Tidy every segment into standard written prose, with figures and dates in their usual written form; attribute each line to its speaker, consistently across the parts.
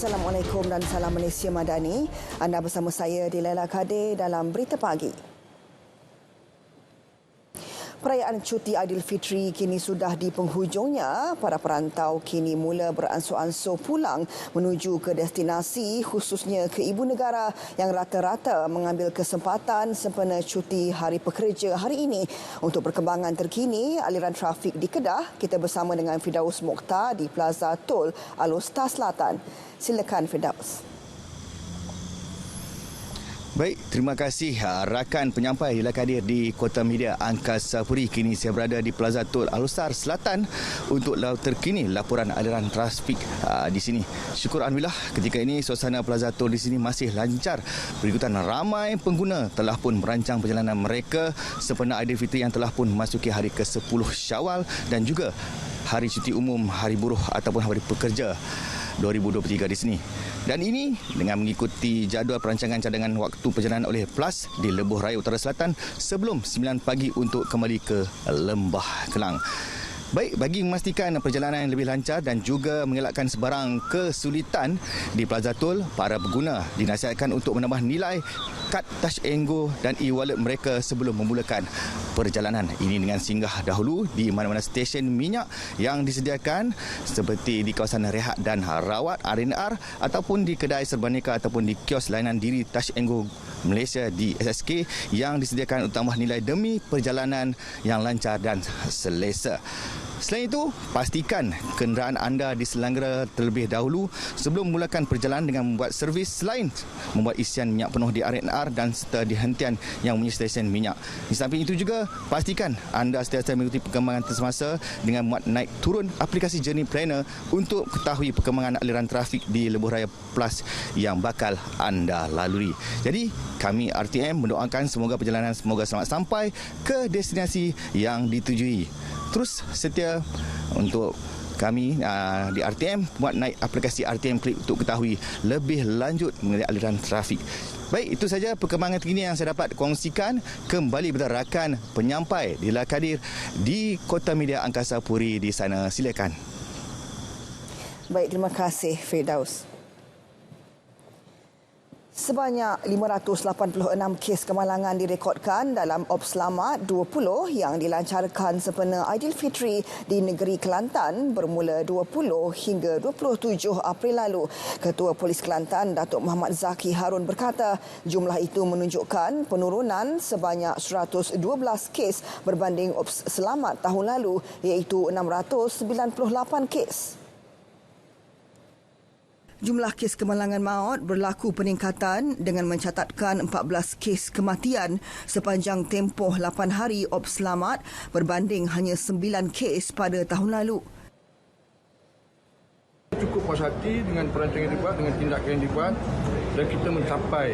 Speaker 1: Assalamualaikum dan salam Malaysia Madani. Anda bersama saya di Laila Kadir dalam Berita Pagi. Perayaan cuti Aidilfitri kini sudah di penghujungnya. Para perantau kini mula beransur-ansur pulang menuju ke destinasi, khususnya ke ibu negara yang rata-rata mengambil kesempatan sempena cuti Hari Pekerja hari ini. Untuk perkembangan terkini aliran trafik di Kedah, kita bersama dengan Firdaus Mokhtar di Plaza Tol Alor Star Selatan. Silakan Firdaus.
Speaker 2: Baik, terima kasih rakan penyampai Laila Kadir di Kota Media Angkasa Puri. Kini saya berada di Plaza Tol Alor Star Selatan untuk terkini laporan aliran trafik di sini. Syukur alhamdulillah ketika ini suasana Plaza Tol di sini masih lancar. Berikutan ramai pengguna telah pun merancang perjalanan mereka sempena Aidilfitri yang telah pun memasuki hari ke-10 Syawal dan juga Hari Cuti Umum, Hari Buruh ataupun Hari Pekerja 2023 di sini. Dan ini dengan mengikuti jadual perancangan cadangan waktu perjalanan oleh PLAS di Lebuh Raya Utara Selatan sebelum 9 pagi untuk kembali ke Lembah Kelang. Baik, bagi memastikan perjalanan yang lebih lancar dan juga mengelakkan sebarang kesulitan di Plaza Tol, para pengguna dinasihatkan untuk menambah nilai kad Touch 'n Go dan e-wallet mereka sebelum memulakan perjalanan. Ini dengan singgah dahulu di mana-mana stesen minyak yang disediakan seperti di kawasan rehat dan rawat RNR ataupun di kedai serbaneka ataupun di kios layanan diri Touch 'n Go Malaysia di SSK yang disediakan untuk tambah nilai demi perjalanan yang lancar dan selesa. Selain itu, pastikan kenderaan anda diselenggara terlebih dahulu sebelum memulakan perjalanan dengan membuat servis selain membuat isian minyak penuh di RNR dan serta di hentian yang mempunyai stesen minyak. Di samping itu juga, pastikan anda sentiasa mengikuti perkembangan semasa dengan membuat naik turun aplikasi Journey Planner untuk ketahui perkembangan aliran trafik di Lebuh Raya Plus yang bakal anda lalui. Jadi, kami RTM mendoakan semoga perjalanan selamat sampai ke destinasi yang ditujui. Terus setia untuk kami di RTM buat naik aplikasi RTM Click untuk ketahui lebih lanjut mengenai aliran trafik. Baik, itu saja perkembangan terkini yang saya dapat kongsikan. Kembali kepada rakan penyampai di Laila Kadir di Kota Media Angkasa Puri di sana. Silakan.
Speaker 1: Baik, terima kasih Firdaus. Sebanyak 586 kes kemalangan direkodkan dalam Ops Selamat 20 yang dilancarkan sempena Aidilfitri di negeri Kelantan bermula 20 hingga 27 April lalu. Ketua Polis Kelantan, Datuk Muhammad Zaki Harun berkata jumlah itu menunjukkan penurunan sebanyak 112 kes berbanding Ops Selamat tahun lalu iaitu 698 kes. Jumlah kes kemalangan maut berlaku peningkatan dengan mencatatkan 14 kes kematian sepanjang tempoh 8 hari Ops Selamat berbanding hanya 9 kes pada tahun lalu.
Speaker 3: Cukup puas hati dengan perancangan yang dibuat, dengan tindakan yang dibuat dan kita mencapai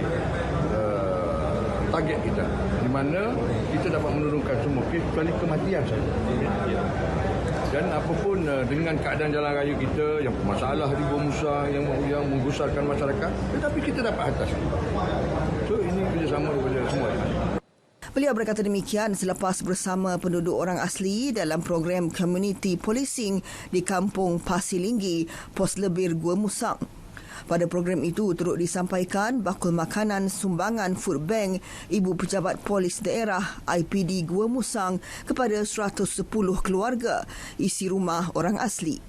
Speaker 3: target kita di mana kita dapat menurunkan semua kes kecuali kematian saja. Dan apapun dengan keadaan jalan raya kita yang masalah di Gomusa yang menggusarkan masyarakat, tetapi kita dapat atasi. So ini kerjasama daripada semua.
Speaker 1: Beliau berkata demikian selepas bersama penduduk orang asli dalam program Community Policing di Kampung Pasir Linggi, Pos Lebir Gua Musang. Pada program itu turut disampaikan bakul makanan sumbangan Food Bank Ibu Pejabat Polis Daerah IPD Gua Musang kepada 110 keluarga isi rumah orang asli.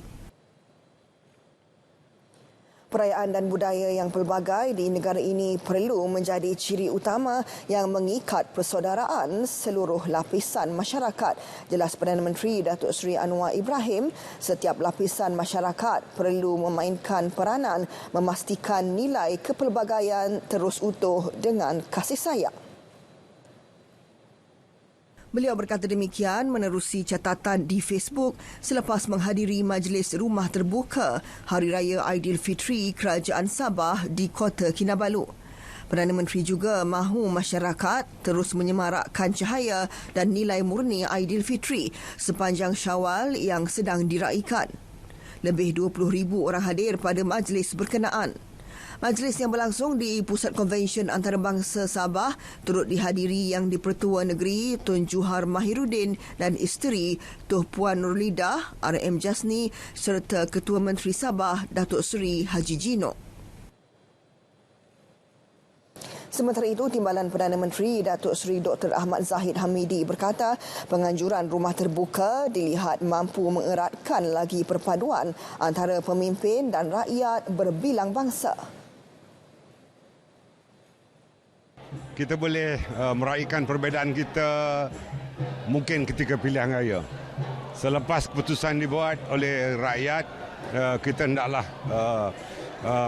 Speaker 1: Perayaan dan budaya yang pelbagai di negara ini perlu menjadi ciri utama yang mengikat persaudaraan seluruh lapisan masyarakat. Jelas Perdana Menteri Datuk Seri Anwar Ibrahim, setiap lapisan masyarakat perlu memainkan peranan memastikan nilai kepelbagaian terus utuh dengan kasih sayang. Beliau berkata demikian menerusi catatan di Facebook selepas menghadiri majlis rumah terbuka Hari Raya Aidilfitri Kerajaan Sabah di Kota Kinabalu. Perdana Menteri juga mahu masyarakat terus menyemarakkan cahaya dan nilai murni Aidilfitri sepanjang Syawal yang sedang diraikan. Lebih 20,000 orang hadir pada majlis berkenaan. Majlis yang berlangsung di Pusat Konvensyen Antarabangsa Sabah turut dihadiri Yang di-Pertua Negeri Tun Juhar Mahiruddin dan isteri Tuh Puan Nurlidah, RM Jasni serta Ketua Menteri Sabah Datuk Seri Haji Jino. Sementara itu, Timbalan Perdana Menteri Datuk Seri Dr. Ahmad Zahid Hamidi berkata penganjuran rumah terbuka dilihat mampu mengeratkan lagi perpaduan antara pemimpin dan rakyat berbilang bangsa.
Speaker 4: Kita boleh meraihkan perbezaan kita mungkin ketika pilihan raya. Selepas keputusan dibuat oleh rakyat, kita hendaklah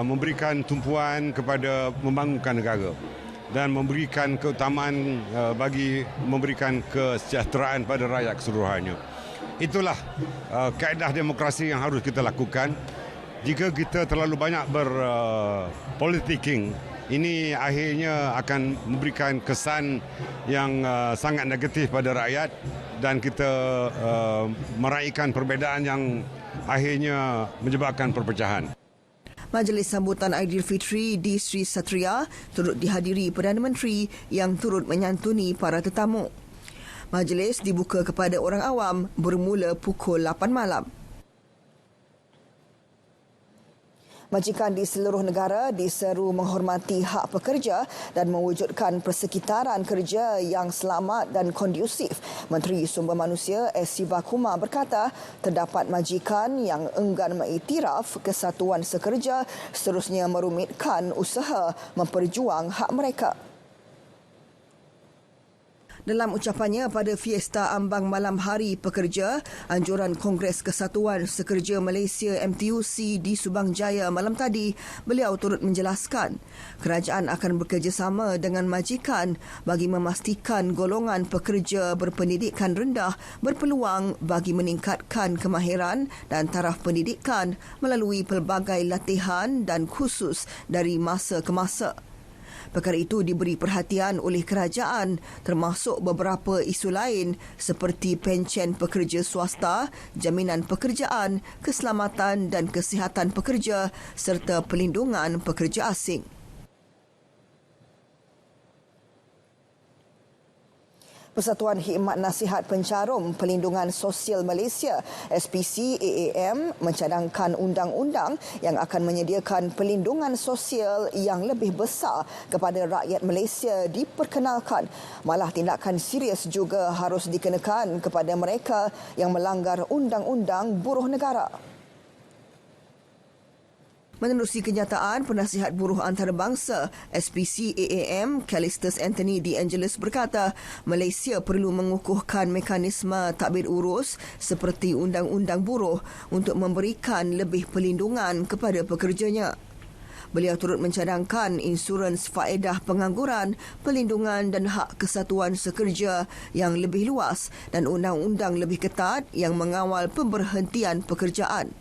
Speaker 4: memberikan tumpuan kepada membangunkan negara dan memberikan keutamaan bagi memberikan kesejahteraan pada rakyat keseluruhannya. Itulah kaedah demokrasi yang harus kita lakukan. Jika kita terlalu banyak berpolitiking, ini akhirnya akan memberikan kesan yang sangat negatif pada rakyat dan kita meraihkan perbezaan yang akhirnya menyebabkan perpecahan.
Speaker 1: Majlis sambutan Aidilfitri di Sri Satria turut dihadiri Perdana Menteri yang turut menyantuni para tetamu. Majlis dibuka kepada orang awam bermula pukul 8 malam. Majikan di seluruh negara diseru menghormati hak pekerja dan mewujudkan persekitaran kerja yang selamat dan kondusif. Menteri Sumber Manusia S. Sivakumar berkata terdapat majikan yang enggan mengiktiraf kesatuan sekerja seterusnya merumitkan usaha memperjuang hak mereka. Dalam ucapannya pada Fiesta Ambang Malam Hari Pekerja, anjuran Kongres Kesatuan Sekerja Malaysia MTUC di Subang Jaya malam tadi, beliau turut menjelaskan kerajaan akan bekerjasama dengan majikan bagi memastikan golongan pekerja berpendidikan rendah berpeluang bagi meningkatkan kemahiran dan taraf pendidikan melalui pelbagai latihan dan kursus dari masa ke masa. Perkara itu diberi perhatian oleh kerajaan termasuk beberapa isu lain seperti pencen pekerja swasta, jaminan pekerjaan, keselamatan dan kesihatan pekerja serta pelindungan pekerja asing. Persatuan Khidmat Nasihat Pencarum Pelindungan Sosial Malaysia SPCAAM mencadangkan undang-undang yang akan menyediakan pelindungan sosial yang lebih besar kepada rakyat Malaysia diperkenalkan. Malah tindakan serius juga harus dikenakan kepada mereka yang melanggar undang-undang buruh negara. Menerusi kenyataan, Penasihat Buruh Antarabangsa SPCAAM Callistus Anthony De Angelis berkata Malaysia perlu mengukuhkan mekanisme tadbir urus seperti Undang-Undang Buruh untuk memberikan lebih pelindungan kepada pekerjanya. Beliau turut mencadangkan insurans faedah pengangguran, pelindungan dan hak kesatuan sekerja yang lebih luas dan undang-undang lebih ketat yang mengawal pemberhentian pekerjaan.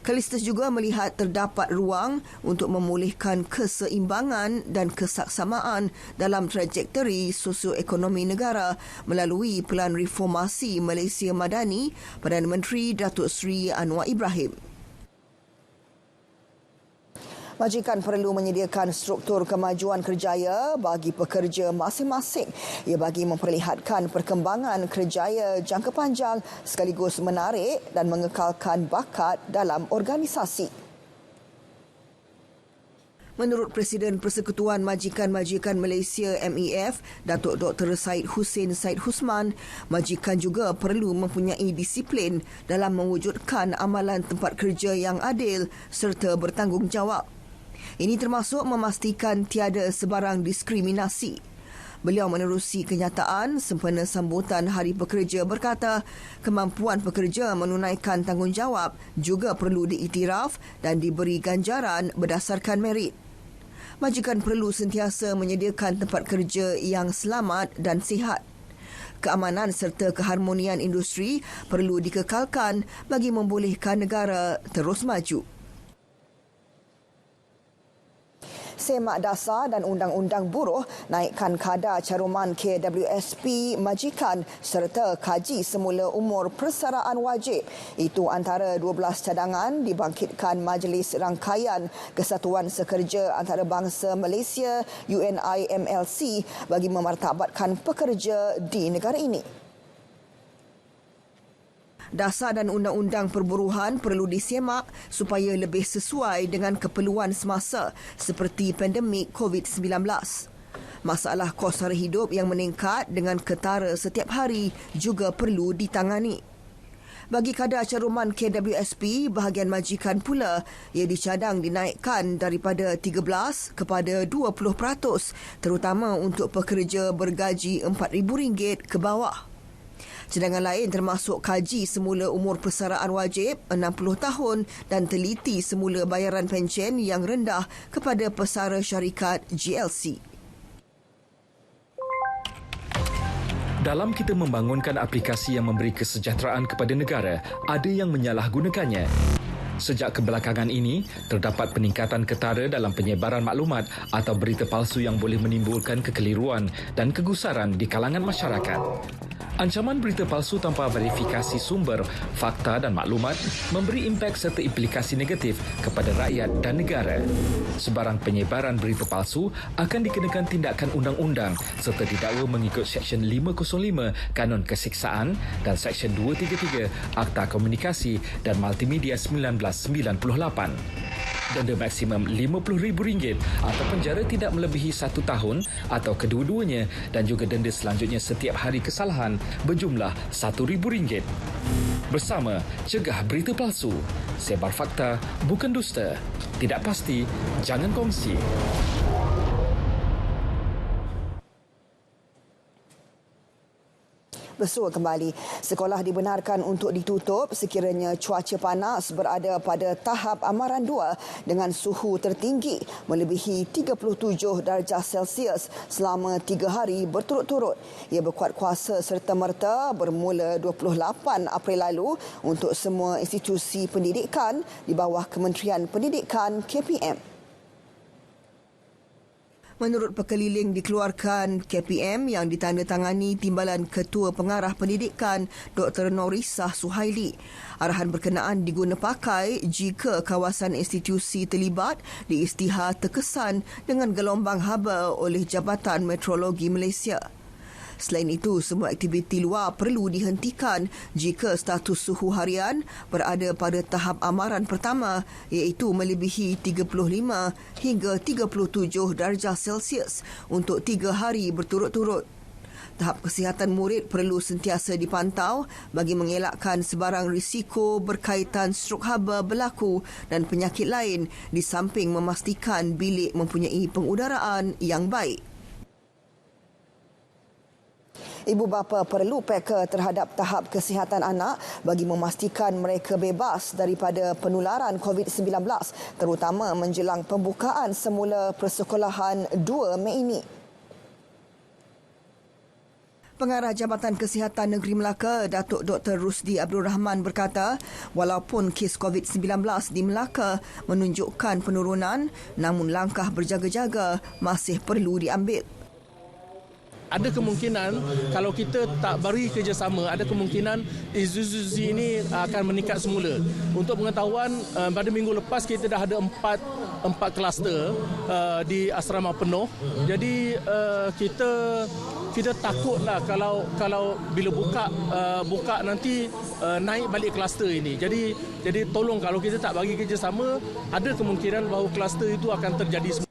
Speaker 1: Callistus juga melihat terdapat ruang untuk memulihkan keseimbangan dan kesaksamaan dalam trajektori sosioekonomi negara melalui Pelan Reformasi Malaysia Madani Perdana Menteri Datuk Seri Anwar Ibrahim. Majikan perlu menyediakan struktur kemajuan kerjaya bagi pekerja masing-masing. Ia bagi memperlihatkan perkembangan kerjaya jangka panjang sekaligus menarik dan mengekalkan bakat dalam organisasi. Menurut Presiden Persekutuan Majikan-Majikan Malaysia MEF, Datuk Dr. Syed Hussein Syed Husman, majikan juga perlu mempunyai disiplin dalam mewujudkan amalan tempat kerja yang adil serta bertanggungjawab. Ini termasuk memastikan tiada sebarang diskriminasi. Beliau menerusi kenyataan sempena sambutan Hari Pekerja berkata, kemampuan pekerja menunaikan tanggungjawab juga perlu diiktiraf dan diberi ganjaran berdasarkan merit. Majikan perlu sentiasa menyediakan tempat kerja yang selamat dan sihat. Keamanan serta keharmonian industri perlu dikekalkan bagi membolehkan negara terus maju. Semak Dasar dan Undang-Undang Buruh naikkan kadar caruman KWSP majikan serta kaji semula umur persaraan wajib. Itu antara 12 cadangan dibangkitkan Majlis Rangkaian Kesatuan Sekerja Antarabangsa Malaysia UNIMLC bagi memartabatkan pekerja di negara ini. Dasar dan undang-undang perburuhan perlu disemak supaya lebih sesuai dengan keperluan semasa seperti pandemik COVID-19. Masalah kos sara hidup yang meningkat dengan ketara setiap hari juga perlu ditangani. Bagi kadar caruman KWSP, bahagian majikan pula ia dicadang dinaikkan daripada 13 kepada 20%, terutama untuk pekerja bergaji RM4,000 ke bawah. Cadangan lain termasuk kaji semula umur persaraan wajib 60 tahun dan teliti semula bayaran pencen yang rendah kepada pesara syarikat GLC.
Speaker 5: Dalam kita membangunkan aplikasi yang memberi kesejahteraan kepada negara, ada yang menyalahgunakannya. Sejak kebelakangan ini, terdapat peningkatan ketara dalam penyebaran maklumat atau berita palsu yang boleh menimbulkan kekeliruan dan kegusaran di kalangan masyarakat. Ancaman berita palsu tanpa verifikasi sumber, fakta dan maklumat memberi impak serta implikasi negatif kepada rakyat dan negara. Sebarang penyebaran berita palsu akan dikenakan tindakan undang-undang serta didakwa mengikut Seksyen 505 Kanun Keseksaan dan Seksyen 233 Akta Komunikasi dan Multimedia 1998. Denda maksimum RM50,000 atau penjara tidak melebihi 1 tahun atau kedua-duanya dan juga denda selanjutnya setiap hari kesalahan berjumlah RM1,000. Bersama, cegah berita palsu. Sebar fakta, bukan dusta. Tidak pasti, jangan kongsi.
Speaker 1: Bersua kembali, sekolah dibenarkan untuk ditutup sekiranya cuaca panas berada pada tahap amaran 2 dengan suhu tertinggi melebihi 37 darjah Celsius selama 3 hari berturut-turut. Ia berkuat kuasa serta-merta bermula 28 April lalu untuk semua institusi pendidikan di bawah Kementerian Pendidikan KPM. Menurut pekeliling dikeluarkan KPM yang ditandatangani Timbalan Ketua Pengarah Pendidikan Dr. Norisah Suhaili. Arahan berkenaan diguna pakai jika kawasan institusi terlibat di isytihar terkesan dengan gelombang haba oleh Jabatan Meteorologi Malaysia. Selain itu, semua aktiviti luar perlu dihentikan jika status suhu harian berada pada tahap amaran pertama iaitu melebihi 35 hingga 37 darjah Celsius untuk 3 hari berturut-turut. Tahap kesihatan murid perlu sentiasa dipantau bagi mengelakkan sebarang risiko berkaitan strok haba berlaku dan penyakit lain di samping memastikan bilik mempunyai pengudaraan yang baik. Ibu bapa perlu peka terhadap tahap kesihatan anak bagi memastikan mereka bebas daripada penularan COVID-19 terutama menjelang pembukaan semula persekolahan 2 Mei ini. Pengarah Jabatan Kesihatan Negeri Melaka, Datuk Dr. Rusdi Abdul Rahman berkata, walaupun kes COVID-19 di Melaka menunjukkan penurunan, namun langkah berjaga-jaga masih perlu diambil.
Speaker 6: Ada kemungkinan kalau kita tak beri kerjasama, ada kemungkinan institusi ini akan meningkat semula. Untuk pengetahuan, pada minggu lepas kita dah ada empat kluster di asrama penuh. Jadi kita takutlah kalau bila buka nanti naik balik kluster ini. Jadi tolong kalau kita tak bagi kerjasama, ada kemungkinan bahawa kluster itu akan terjadi semula.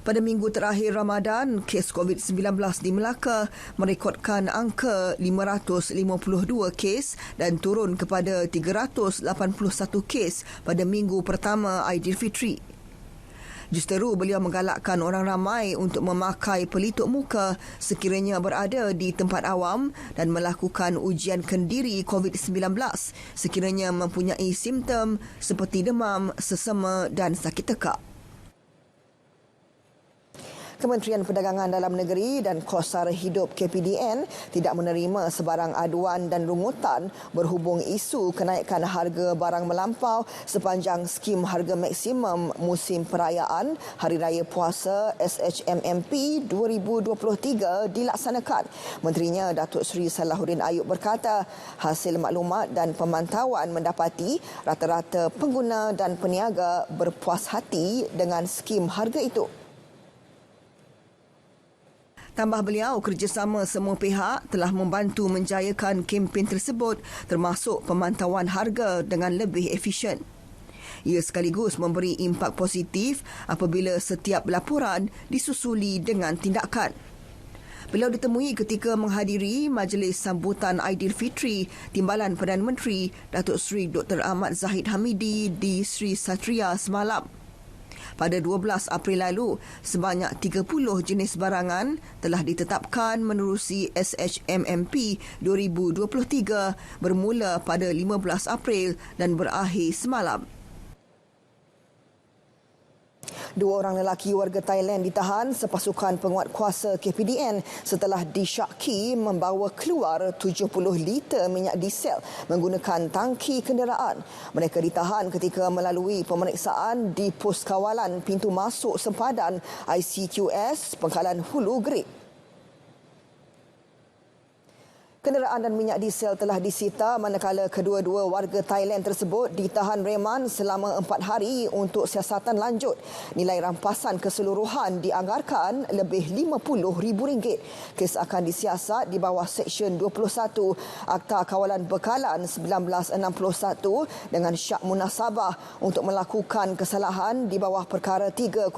Speaker 1: Pada minggu terakhir Ramadan, kes COVID-19 di Melaka merekodkan angka 552 kes dan turun kepada 381 kes pada minggu pertama Aidilfitri. Justeru beliau menggalakkan orang ramai untuk memakai pelitup muka sekiranya berada di tempat awam dan melakukan ujian kendiri COVID-19 sekiranya mempunyai simptom seperti demam, sesama dan sakit tekak. Kementerian Perdagangan Dalam Negeri dan Kos Sara Hidup KPDN tidak menerima sebarang aduan dan rungutan berhubung isu kenaikan harga barang melampau sepanjang skim harga maksimum musim perayaan Hari Raya Puasa SHMMP 2023 dilaksanakan. Menterinya Datuk Seri Salahuddin Ayub berkata, hasil maklumat dan pemantauan mendapati rata-rata pengguna dan peniaga berpuas hati dengan skim harga itu. Tambah beliau, kerjasama semua pihak telah membantu menjayakan kempen tersebut termasuk pemantauan harga dengan lebih efisien. Ia sekaligus memberi impak positif apabila setiap laporan disusuli dengan tindakan. Beliau ditemui ketika menghadiri majlis sambutan Aidilfitri Timbalan Perdana Menteri Datuk Seri Dr. Ahmad Zahid Hamidi di Sri Satria semalam. Pada 12 April lalu, sebanyak 30 jenis barangan telah ditetapkan menerusi SHMMP 2023 bermula pada 15 April dan berakhir semalam. 2 orang lelaki warga Thailand ditahan sepasukan penguatkuasa KPDN setelah disyaki membawa keluar 70 liter minyak diesel menggunakan tangki kenderaan. Mereka ditahan ketika melalui pemeriksaan di pos kawalan pintu masuk sempadan ICQS Pengkalan Hulu Gerik. Kenderaan dan minyak diesel telah disita manakala kedua-dua warga Thailand tersebut ditahan reman selama 4 hari untuk siasatan lanjut. Nilai rampasan keseluruhan dianggarkan lebih RM50,000. Kes akan disiasat di bawah Seksyen 21 Akta Kawalan Bekalan 1961 dengan syak munasabah untuk melakukan kesalahan di bawah Perkara 3-1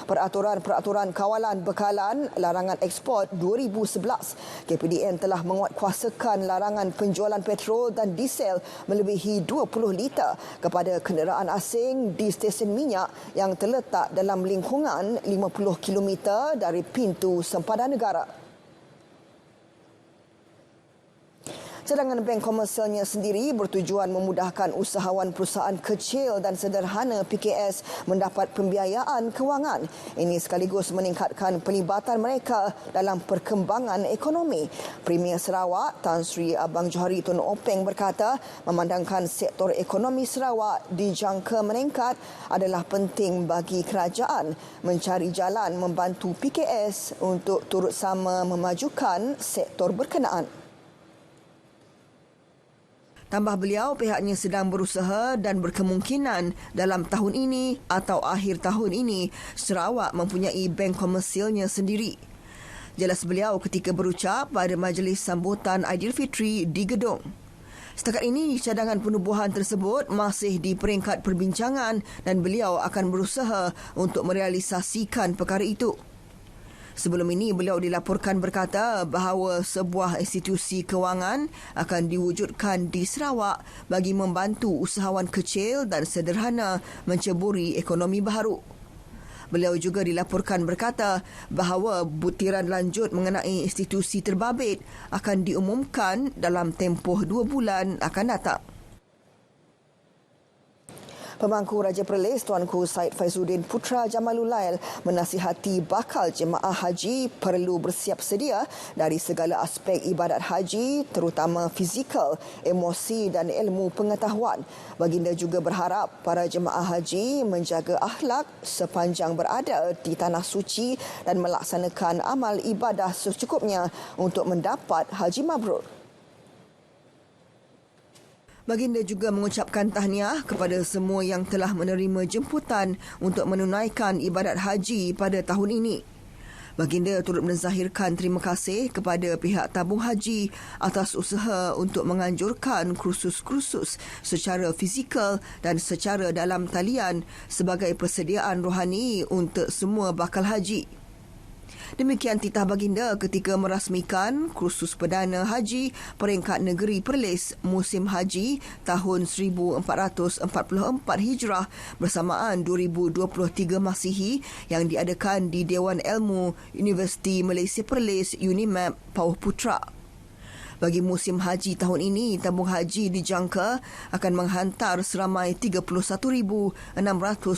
Speaker 1: Peraturan Kawalan Bekalan Larangan Ekspor 2011. KPDN telah menguatkuasakan larangan penjualan petrol dan diesel melebihi 20 liter kepada kenderaan asing di stesen minyak yang terletak dalam lingkungan 50 km dari pintu sempadan negara. Cadangan bank komersialnya sendiri bertujuan memudahkan usahawan perusahaan kecil dan sederhana PKS mendapat pembiayaan kewangan. Ini sekaligus meningkatkan pelibatan mereka dalam perkembangan ekonomi. Premier Sarawak Tan Sri Abang Johari Tun Openg berkata, memandangkan sektor ekonomi Sarawak dijangka meningkat adalah penting bagi kerajaan mencari jalan membantu PKS untuk turut sama memajukan sektor berkenaan. Tambah beliau, pihaknya sedang berusaha dan berkemungkinan dalam tahun ini atau akhir tahun ini Sarawak mempunyai bank komersialnya sendiri. Jelas beliau ketika berucap pada majlis sambutan Aidilfitri di Gedong. Setakat ini, cadangan penubuhan tersebut masih di peringkat perbincangan dan beliau akan berusaha untuk merealisasikan perkara itu. Sebelum ini, beliau dilaporkan berkata bahawa sebuah institusi kewangan akan diwujudkan di Sarawak bagi membantu usahawan kecil dan sederhana menceburi ekonomi baharu. Beliau juga dilaporkan berkata bahawa butiran lanjut mengenai institusi terbabit akan diumumkan dalam tempoh 2 bulan akan datang. Pemangku Raja Perlis Tuanku Said Faizuddin Putra Jamalul Lail menasihati bakal jemaah haji perlu bersiap sedia dari segala aspek ibadat haji terutama fizikal, emosi dan ilmu pengetahuan. Baginda juga berharap para jemaah haji menjaga akhlak sepanjang berada di tanah suci dan melaksanakan amal ibadah secukupnya untuk mendapat haji mabrur. Baginda juga mengucapkan tahniah kepada semua yang telah menerima jemputan untuk menunaikan ibadat haji pada tahun ini. Baginda turut menzahirkan terima kasih kepada pihak tabung haji atas usaha untuk menganjurkan kursus-kursus secara fizikal dan secara dalam talian sebagai persediaan rohani untuk semua bakal haji. Demikian titah baginda ketika merasmikan kursus Perdana Haji Peringkat Negeri Perlis musim haji tahun 1444 Hijrah bersamaan 2023 Masihi yang diadakan di Dewan Ilmu Universiti Malaysia Perlis UNIMAP Pauh Putra. Bagi musim haji tahun ini, tabung haji dijangka akan menghantar seramai 31,600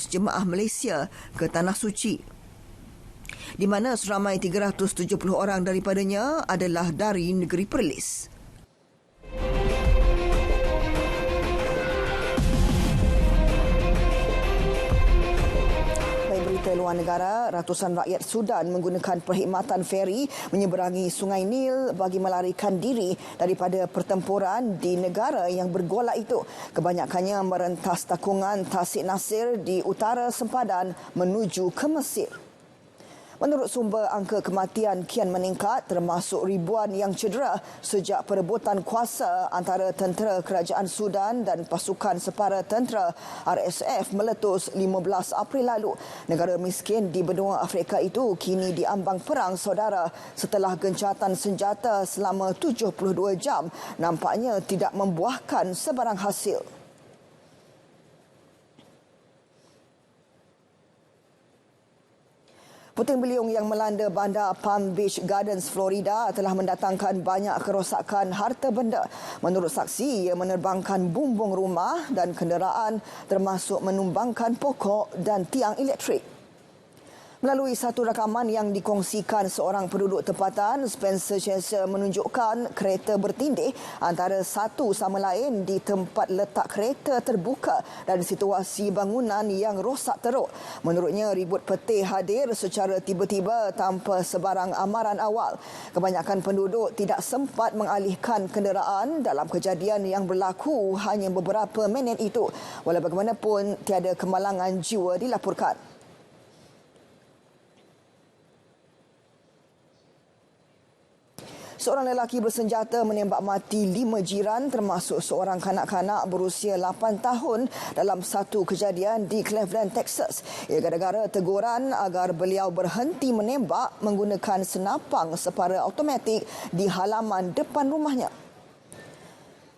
Speaker 1: jemaah Malaysia ke Tanah Suci, di mana seramai 370 orang daripadanya adalah dari negeri Perlis. Baik, berita luar negara, ratusan rakyat Sudan menggunakan perkhidmatan feri menyeberangi Sungai Nil bagi melarikan diri daripada pertempuran di negara yang bergolak itu. Kebanyakannya merentas takungan Tasik Nasir di utara sempadan menuju ke Mesir. Menurut sumber, angka kematian kian meningkat termasuk ribuan yang cedera sejak perebutan kuasa antara tentera kerajaan Sudan dan pasukan separa tentera RSF meletus 15 April lalu. Negara miskin di benua Afrika itu kini diambang perang saudara setelah gencatan senjata selama 72 jam nampaknya tidak membuahkan sebarang hasil. Puting beliung yang melanda bandar Palm Beach Gardens, Florida telah mendatangkan banyak kerosakan harta benda. Menurut saksi, ia menerbangkan bumbung rumah dan kenderaan termasuk menumbangkan pokok dan tiang elektrik. Melalui satu rakaman yang dikongsikan seorang penduduk tempatan, Spencer Chester menunjukkan kereta bertindih antara satu sama lain di tempat letak kereta terbuka dan situasi bangunan yang rosak teruk. Menurutnya, ribut petir hadir secara tiba-tiba tanpa sebarang amaran awal. Kebanyakan penduduk tidak sempat mengalihkan kenderaan dalam kejadian yang berlaku hanya beberapa minit itu. Walau bagaimanapun, tiada kemalangan jiwa dilaporkan. Seorang lelaki bersenjata menembak mati 5 jiran termasuk seorang kanak-kanak berusia 8 tahun dalam satu kejadian di Cleveland, Texas. Ia gara-gara teguran agar beliau berhenti menembak menggunakan senapang separa automatik di halaman depan rumahnya.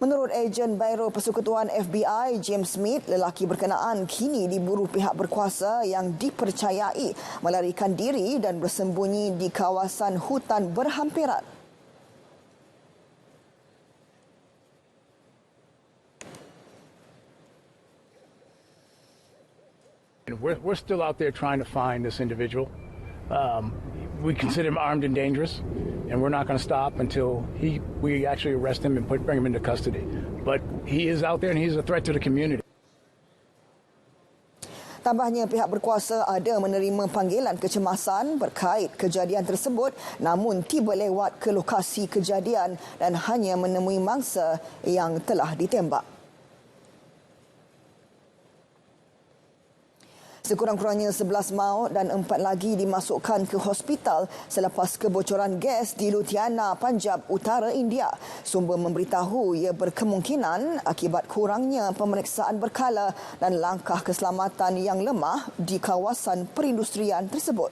Speaker 1: Menurut ejen Biro Persekutuan FBI, James Smith, lelaki berkenaan kini diburu pihak berkuasa yang dipercayai melarikan diri dan bersembunyi di kawasan hutan berhampiran.
Speaker 7: We're still out there trying to find this individual. We consider him armed and dangerous, and we're not going to stop until we actually arrest him and bring him into custody. But he is out there and he's a threat to the community.
Speaker 1: Tambahnya, pihak berkuasa ada menerima panggilan kecemasan berkait kejadian tersebut namun tiba lewat ke lokasi kejadian dan hanya menemui mangsa yang telah ditembak. Sekurang-kurangnya 11 maut dan 4 lagi dimasukkan ke hospital selepas kebocoran gas di Ludhiana, Punjab Utara, India. Sumber memberitahu ia berkemungkinan akibat kurangnya pemeriksaan berkala dan langkah keselamatan yang lemah di kawasan perindustrian tersebut.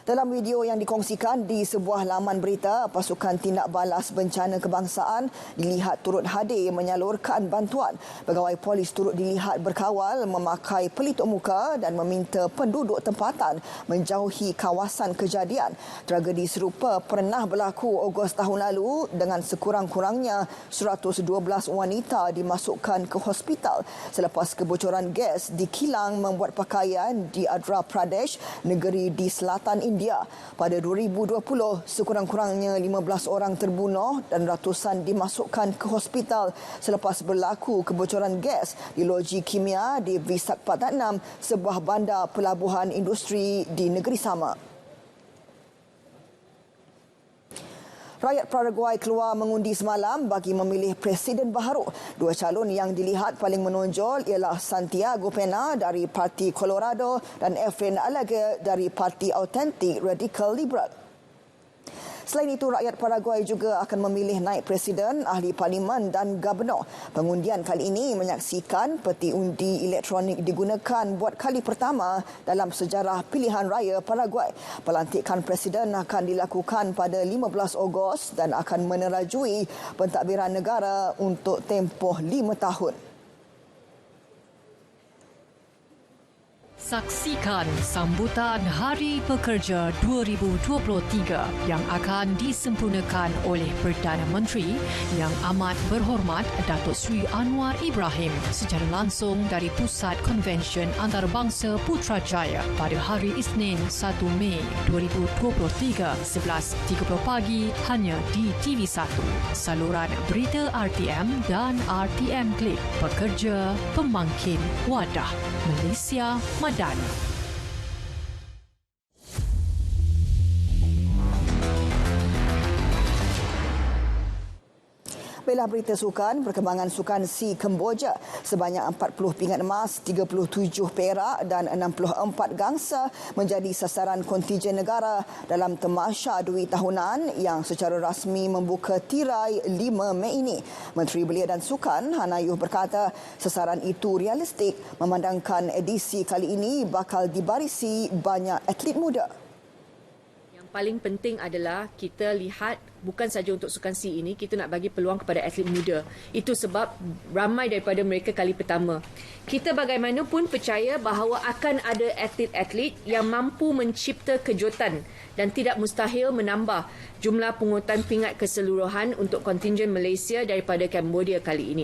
Speaker 1: Dalam video yang dikongsikan di sebuah laman berita, pasukan tindak balas bencana kebangsaan dilihat turut hadir menyalurkan bantuan. Pegawai polis turut dilihat berkawal memakai pelitup muka dan meminta penduduk tempatan menjauhi kawasan kejadian. Tragedi serupa pernah berlaku Ogos tahun lalu dengan sekurang-kurangnya 112 wanita dimasukkan ke hospital selepas kebocoran gas di kilang membuat pakaian di Andhra Pradesh, negeri di selatan India. Pada 2020, sekurang-kurangnya 15 orang terbunuh dan ratusan dimasukkan ke hospital selepas berlaku kebocoran gas di loji kimia di Visakhapatnam, sebuah bandar pelabuhan industri di negeri sama. Rakyat Paraguay keluar mengundi semalam bagi memilih presiden baharu. Dua calon yang dilihat paling menonjol ialah Santiago Pena dari Parti Colorado dan Efrain Alague dari Parti Autentik Radical Liberal. Selain itu, rakyat Paraguay juga akan memilih naib presiden, ahli parlimen dan gubernur. Pengundian kali ini menyaksikan peti undi elektronik digunakan buat kali pertama dalam sejarah pilihan raya Paraguay. Pelantikan presiden akan dilakukan pada 15 Ogos dan akan menerajui pentadbiran negara untuk tempoh 5 tahun.
Speaker 8: Saksikan sambutan Hari Pekerja 2023 yang akan disempurnakan oleh Perdana Menteri Yang Amat Berhormat Datuk Seri Anwar Ibrahim secara langsung dari Pusat Konvensyen Antarabangsa Putrajaya pada hari Isnin 1 Mei 2023 11.30 pagi hanya di TV1, saluran berita RTM dan RTM Klik. Pekerja Pemangkin Wadah Malaysia Madani.
Speaker 1: Baiklah berita sukan, perkembangan sukan SEA Kemboja. Sebanyak 40 pingat emas, 37 perak dan 64 gangsa menjadi sasaran kontijen negara dalam Tamasya Duit Tahunan yang secara rasmi membuka tirai 5 Mei ini. Menteri Belia dan Sukan, Hanayuh berkata sasaran itu realistik memandangkan edisi kali ini bakal dibarisi banyak atlet muda.
Speaker 9: Paling penting adalah kita lihat bukan saja untuk Sukan SEA ini, kita nak bagi peluang kepada atlet muda. Itu sebab ramai daripada mereka kali pertama. Kita bagaimanapun percaya bahawa akan ada atlet-atlet yang mampu mencipta kejutan dan tidak mustahil menambah jumlah pungutan pingat keseluruhan untuk kontingen Malaysia daripada Cambodia kali ini.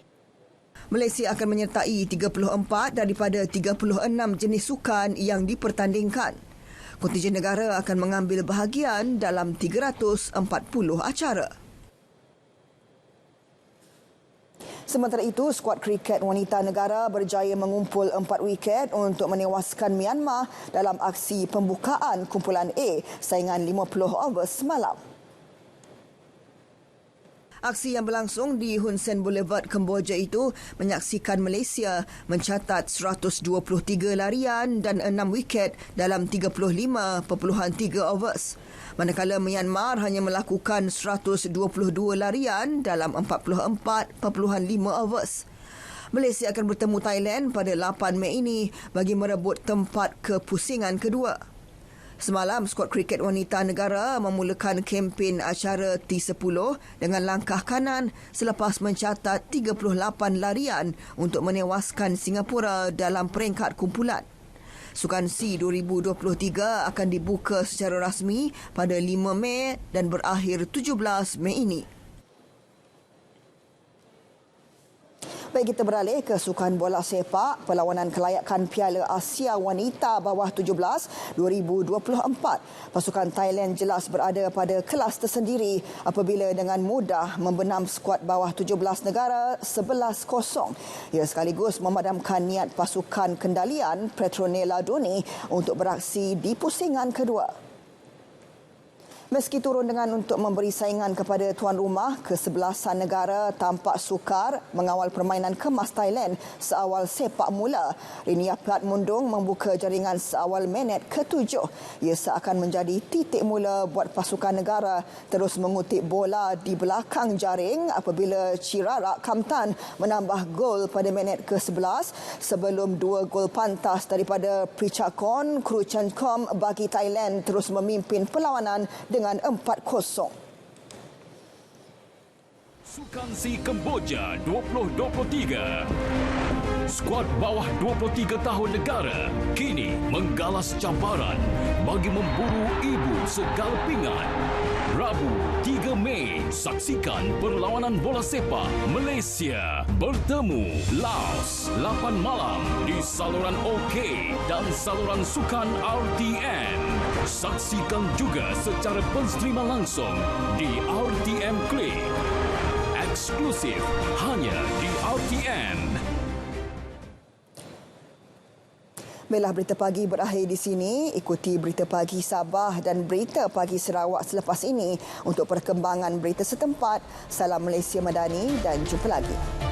Speaker 1: Malaysia akan menyertai 34 daripada 36 jenis sukan yang dipertandingkan. Kontingen negara akan mengambil bahagian dalam 340 acara. Sementara itu, skuad kriket wanita negara berjaya mengumpul 4 wiket untuk menewaskan Myanmar dalam aksi pembukaan kumpulan A saingan 50 overs semalam. Aksi yang berlangsung di Hun Sen Boulevard, Kemboja itu menyaksikan Malaysia mencatat 123 larian dan 6 wiket dalam 35.3 overs. Manakala Myanmar hanya melakukan 122 larian dalam 44.5 overs. Malaysia akan bertemu Thailand pada 8 Mei ini bagi merebut tempat kepusingan kedua. Semalam, skuad kriket wanita negara memulakan kempen acara T10 dengan langkah kanan selepas mencatat 38 larian untuk menewaskan Singapura dalam peringkat kumpulan. Sukan SEA 2023 akan dibuka secara rasmi pada 5 Mei dan berakhir 17 Mei ini. Baik, kita beralih ke sukan bola sepak. Perlawanan kelayakan Piala Asia Wanita bawah 17 2024. Pasukan Thailand jelas berada pada kelas tersendiri apabila dengan mudah membenam skuad bawah 17 negara 11-0. Ia sekaligus memadamkan niat pasukan kendalian Petronella Doni untuk beraksi di pusingan kedua. Meski turun dengan untuk memberi saingan kepada tuan rumah, kesebelasan negara tampak sukar mengawal permainan kemas Thailand seawal sepak mula. Rinia Pratmundung membuka jaringan seawal minit ke-7. Ia seakan menjadi titik mula buat pasukan negara terus mengutip bola di belakang jaring apabila Chirarak Kamtan menambah gol pada minit ke-11 sebelum 2 gol pantas daripada Prichakon Kruchankom bagi Thailand terus memimpin perlawanan dengan 4-0.
Speaker 10: Sukan SEA Kemboja 2023. Skuad bawah 23 tahun negara kini menggalas cabaran bagi memburu ibu segala pingat. Rabu 3 Mei, saksikan perlawanan bola sepak Malaysia bertemu Laos 8 malam di saluran OK dan saluran sukan RTN. Saksikan juga secara penstrima langsung di RTM Click. Eksklusif hanya di RTN.
Speaker 1: Baiklah, berita pagi berakhir di sini. Ikuti berita pagi Sabah dan berita pagi Sarawak selepas ini untuk perkembangan berita setempat. Salam Malaysia Madani dan jumpa lagi.